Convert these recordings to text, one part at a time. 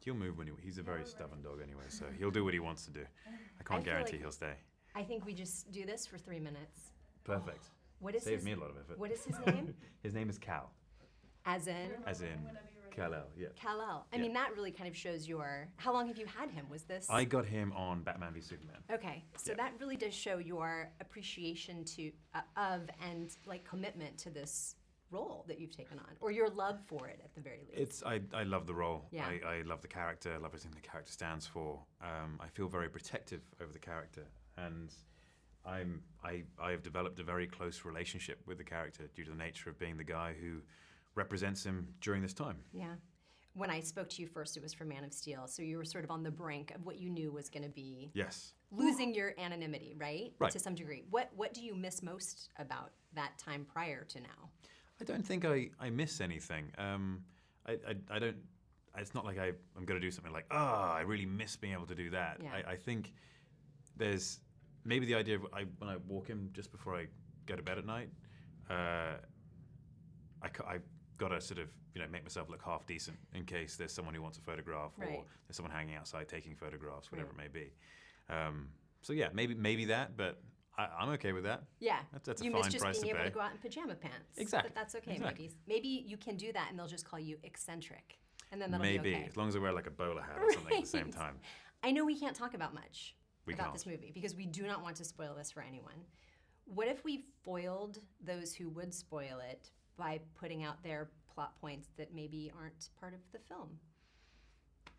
He'll move when he's a very stubborn dog anyway, so he'll do what he wants to do. I can't guarantee he'll stay. I think we just do this for 3 minutes. Perfect. What is Saved me a lot of effort. What is his name? His name is Cal. As in? As in Kal-El, yeah. Kal-El. I mean, that really kind of shows how long have you had him? Was this? I got him on Batman v Superman. Okay, so that really does show your appreciation of and like commitment to this role that you've taken on, or your love for it at the very least. I love the role. Yeah. I love the character. I love everything the character stands for. I feel very protective over the character, and I've developed a very close relationship with the character due to the nature of being the guy who represents him during this time. Yeah. When I spoke to you first, it was for Man of Steel, so you were sort of on the brink of what you knew was going to be losing your anonymity, right? Right. To some degree. What do you miss most about that time prior to now? I don't think I miss anything. I don't. It's not like I'm going to do something like, I really miss being able to do that. Yeah. I think there's maybe the idea of when I walk him just before I go to bed at night, I've got to sort of make myself look half decent in case there's someone who wants a photograph or there's someone hanging outside taking photographs, whatever it may be. So yeah, maybe that, but I'm okay with that. Yeah, that's a you fine miss just price being to able pay. to go out in pajama pants. Exactly. But that's okay. Exactly. Maybe you can do that, and they'll just call you eccentric, and then that'll Maybe be okay. as long as I wear like a bowler hat or something at the same time. I know we can't talk about much about can't. this movie because we do not want to spoil this for anyone. What if we foiled those who would spoil it by putting out their plot points that maybe aren't part of the film?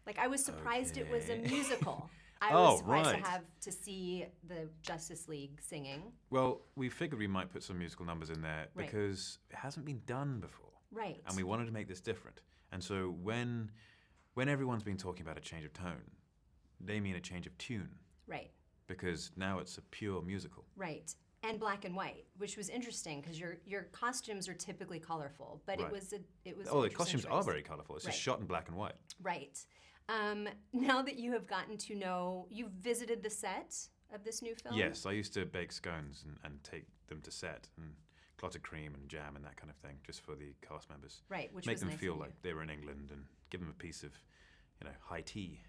Like, I was surprised it was a musical. I was surprised to see the Justice League singing. Well, we figured we might put some musical numbers in there because it hasn't been done before. Right. And we wanted to make this different. And so when everyone's been talking about a change of tone, they mean a change of tune. Right. Because now it's a pure musical. Right. And black and white, which was interesting because your costumes are typically colorful, but it was the costumes are very colorful. It's just shot in black and white. Right. Now that you have gotten to know, you've visited the set of this new film? Yes, I used to bake scones and take them to set and clotted cream and jam and that kind of thing, just for the cast members. Right, which make was them nice feel of you. like they were in England and give them a piece of, high tea.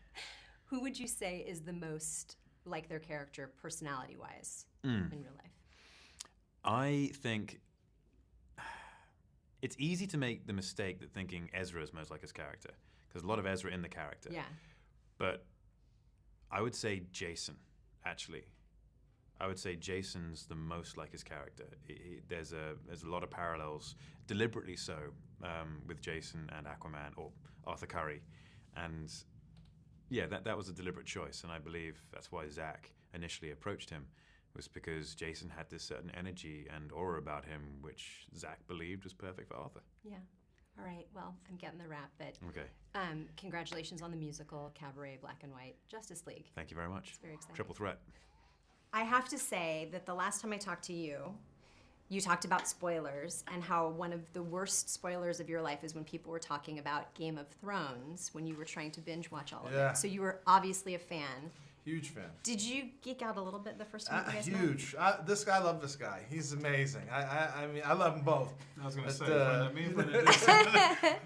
Who would you say is the most like their character, personality-wise, in real life? I think it's easy to make the mistake that thinking Ezra is most like his character. There's a lot of Ezra in the character. Yeah. But I would say Jason, actually. I would say Jason's the most like his character. There's a lot of parallels, deliberately so, with Jason and Aquaman, or Arthur Curry. And yeah, that was a deliberate choice. And I believe that's why Zach initially approached him, was because Jason had this certain energy and aura about him, which Zach believed was perfect for Arthur. Yeah. All right, well, I'm getting the wrap, but okay. Congratulations on the musical, Cabaret, Black and White, Justice League. Thank you very much. It's very exciting. Triple threat. I have to say that the last time I talked to you, you talked about spoilers and how one of the worst spoilers of your life is when people were talking about Game of Thrones when you were trying to binge watch all of it. So you were obviously a fan. Huge fan. Did you geek out a little bit the first time you guys met? Huge. I love this guy. He's amazing. I mean, I love them both. I was going to say, find that means what it is.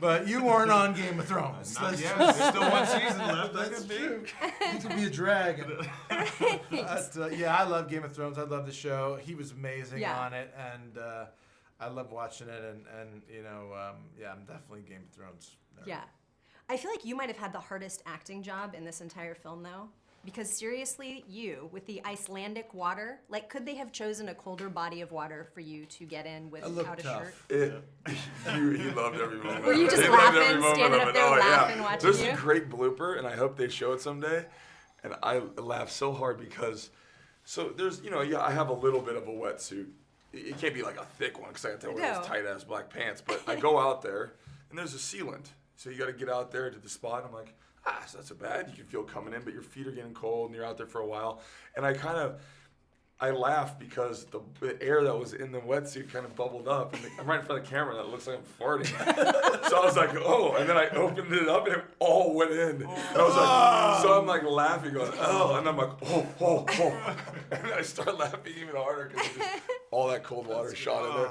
But you weren't on Game of Thrones. Not yet. There's still one season left. That's true. You could be a dragon. Yeah, I love Game of Thrones. I love the show. He was amazing on it, and I love watching it. And I'm definitely Game of Thrones nerd. Yeah. I feel like you might have had the hardest acting job in this entire film, though. Because seriously, you, with the Icelandic water, like, could they have chosen a colder body of water for you to get in without a shirt? He loved every moment. Were you just he laughing, standing up there laughing, watching There's you? a great blooper, and I hope they show it someday. And I laughed so hard because, there's, I have a little bit of a wetsuit. It can't be like a thick one because I got to wear those tight-ass black pants. But I go out there, and there's a sealant. So you got to get out there to the spot, and I'm like, so that's so bad. You can feel coming in, but your feet are getting cold, and you're out there for a while. And I laughed because the air that was in the wetsuit kind of bubbled up, and I'm right in front of the camera, and it looks like I'm farting. So I was like, oh, and then I opened it up, and it all went in. And I was like, so I'm like laughing, going, oh, and I'm like, oh. And I start laughing even harder because all that cold water shot in there.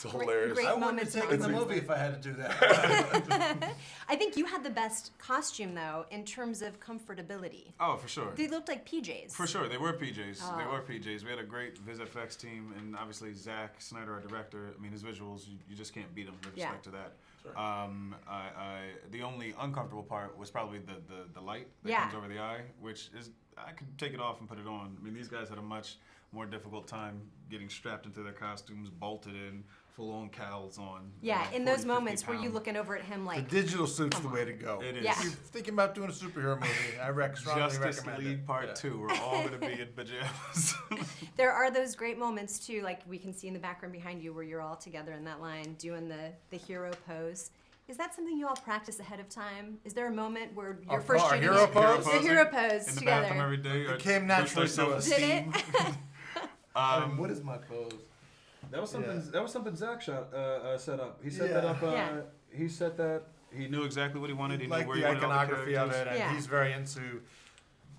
It's hilarious. Great I wouldn't have moments taken and the moments. movie if I had to do that. I think you had the best costume though in terms of comfortability. Oh, for sure. They looked like PJs. For sure, they were PJs. Oh. They were PJs. We had a great VisFX team, and obviously Zack Snyder, our director. I mean, his visuals, you just can't beat them with respect to that. The only uncomfortable part was probably the light that comes over the eye, which is I could take it off and put it on. I mean, these guys had a much more difficult time getting strapped into their costumes, bolted in, full-on cowls on. Yeah, in 40, those 50 moments were you pounds. looking over at him The like, digital suit's the way to go. It is. Yeah. If you're thinking about doing a superhero movie, I strongly Justice recommend League it. Part Yeah. 2. We're all going to be in pajamas. there are those great moments too, like we can see in the background behind you where you're all together in that line doing the hero pose. Is that something you all practice ahead of time? Is there a moment where you're first our shooting hero it? pose? The hero pose in the together. bathroom every day. It came naturally to us. Did it? What is my pose? That was something. Yeah. That was something Zach set up. He set Yeah. that up. Yeah. He set that. He knew exactly what he wanted. He Like knew where the he wanted all the iconography of characters. it, and Yeah. he's very into,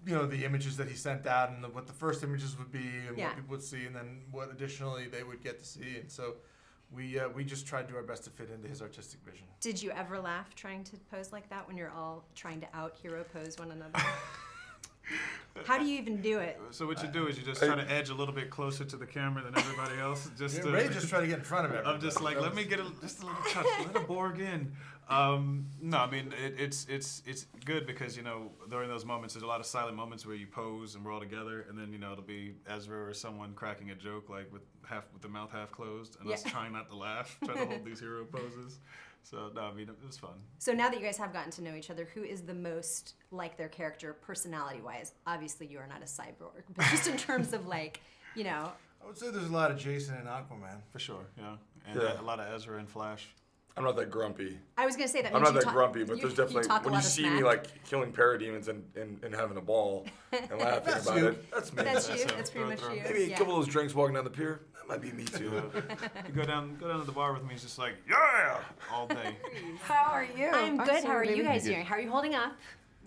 the images that he sent out and what the first images would be and Yeah. what people would see, and then what additionally they would get to see. And so we just tried to do our best to fit into his artistic vision. Did you ever laugh trying to pose like that when you're all trying to out hero pose one another? How do you even do it? So what you do is you just try to edge a little bit closer to the camera than everybody else. Just to, Ray just tried to get in front of everybody. I'm just like, let me get just a little touch, let a Borg in. No, I mean it's good because during those moments there's a lot of silent moments where you pose and we're all together, and then it'll be Ezra or someone cracking a joke like with the mouth half closed, and us trying not to laugh, trying to hold these hero poses. So no, I mean it was fun. So now that you guys have gotten to know each other, who is the most like their character personality-wise? Obviously, you are not a cyborg, but just in terms of I would say there's a lot of Jason and Aquaman. For sure, yeah, and a lot of Ezra and Flash. I'm not that grumpy. I was gonna say that. I'm means not you that grumpy, but there's definitely talk a when lot you of see smack. me like killing parademons and having a ball and laughing That's about you. it. That's me. That's you. That's That's pretty much you. Maybe a Yeah. couple of those drinks walking down the pier. That might be me too. You go down to the bar with me. It's just like all day. How are you? I'm good. How are sorry, you baby. guys doing? How are you holding up?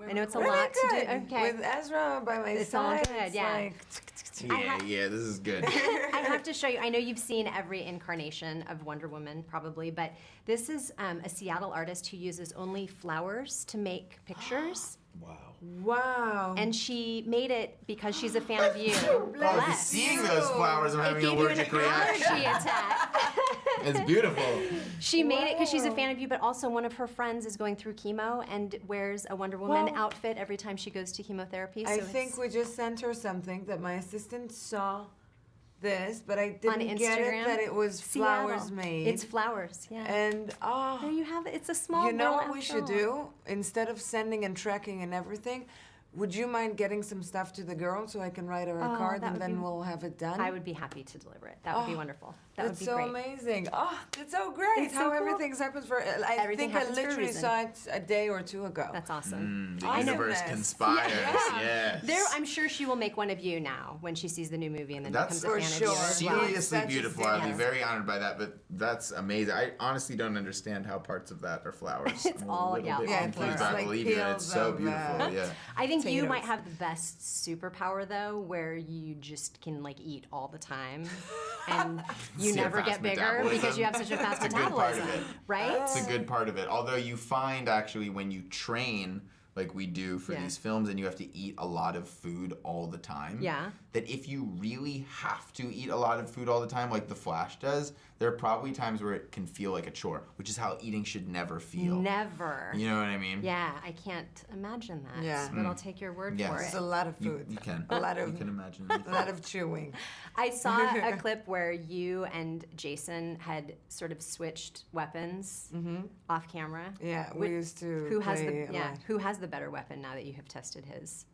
I know it's a Really lot good. to do. Okay. With Ezra by my It's all side, good, it's yeah. like, Yeah, this is good. I have to show you. I know you've seen every incarnation of Wonder Woman, probably, but this is a Seattle artist who uses only flowers to make pictures. Wow. wow. And she made it because she's a fan of you. Oh, just Bless. seeing those flowers, I'm It having gave an you an allergic reaction. allergy attack. It's beautiful. She made it because she's a fan of you, but also one of her friends is going through chemo and wears a Wonder Woman Well, outfit every time she goes to chemotherapy. I so think it's we just sent her something that my assistant saw this, but I on didn't get Instagram. it that it was Seattle. flowers made. It's flowers, yeah. and there you have it. It's a small. you know little what we should after all. do? Instead of sending and tracking and everything, would you mind getting some stuff to the girl so I can write her a Oh, card that and would then be- we'll have it done? I would be happy to deliver it. That would be Oh, wonderful. That That's would be so great. amazing. Oh, that's so great. It's how so cool. everything's happened for. I Everything think I happens for a literally reason. saw it a day or two ago. That's awesome. The Awesomeness. universe conspires. Yes. There, I'm sure she will make one of you now when she sees the new movie and then That's becomes a for fan sure. of you as well. seriously Such a beautiful. I'd be sticker. very honored by that, but that's amazing. I honestly don't understand how parts of that are flowers. It's I'm a all- little yeah, bit all confused, flowers. but I Like believe you. It's peels so of, beautiful. Yeah. I think you might Potatoes. have the best superpower though, where you just can eat all the time, and you Yeah, never fast get bigger metabolism. because you have such a fast It's a good part of metabolism, it. right? It's a good part of it. Although you find actually when you train, like we do for Yeah. these films, and you have to eat a lot of food all the time. Yeah. That if you really have to eat a lot of food all the time, like the Flash does, there are probably times where it can feel like a chore, which is how eating should never feel. Never. You know what I mean? Yeah, I can't imagine that. Yeah. But I'll take your word Yes. for It's it. a lot of You, food. you can. A lot of- You can imagine. A lot of chewing. I saw a clip where you and Jason had sort of switched weapons off camera. Yeah, we Wh- used to Who has play the a lot. Who has the better weapon now that you have tested his?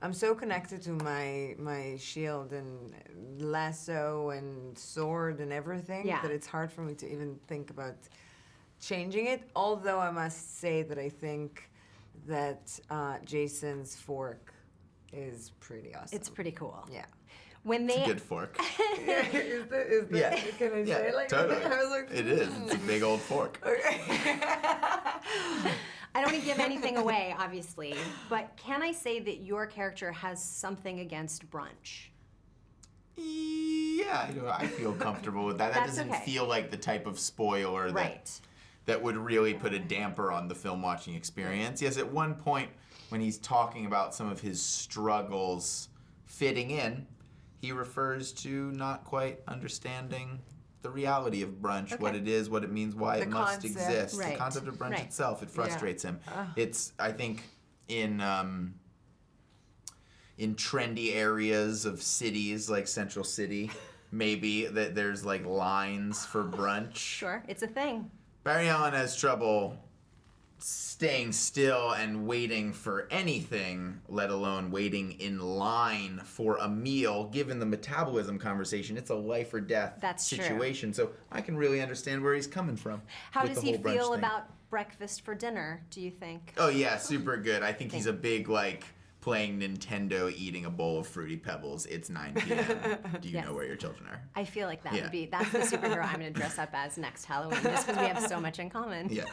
I'm so connected to my shield and lasso and sword and everything Yeah. that it's hard for me to even think about changing it. Although I must say that I think that Jason's fork is pretty awesome. It's pretty cool. Yeah. When It's they a good fork. is that, Yeah. Can I say it like totally. that? I was like, It is. It's a big old fork. I don't want to give anything away, obviously, but can I say that your character has something against brunch? Yeah, I feel comfortable with that. That That's doesn't okay. feel like the type of spoiler Right. that would really put a damper on the film watching experience. Yes, at one point when he's talking about some of his struggles fitting in, he refers to not quite understanding the reality of brunch, what it is, what it means, why The it must concept. exist. Right. The concept of brunch Right. itself, it frustrates him. It's, I think, in trendy areas of cities like Central City, maybe that there's like lines for brunch. Sure, it's a thing. Barry Allen has trouble staying still and waiting for anything, let alone waiting in line for a meal. Given the metabolism conversation, it's a life or death That's true. situation. So I can really understand where he's coming from. How with does the he whole brunch feel thing. about breakfast for dinner, do you think? Oh yeah, super good. I think he's a big like playing Nintendo, eating a bowl of Fruity Pebbles. It's 9 p.m. Do you Yes. know where your children are? I feel like that Yeah. would be, that's the superhero I'm going to dress up as next Halloween, just because we have so much in common. Yeah.